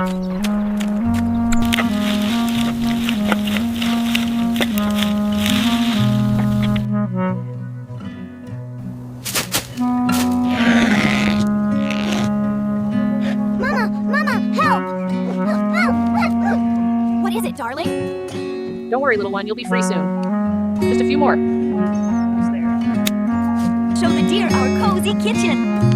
What is it, darling? Don't worry, little one, you'll be free soon. Just a few more. Almost there. Show the deer our cozy kitchen.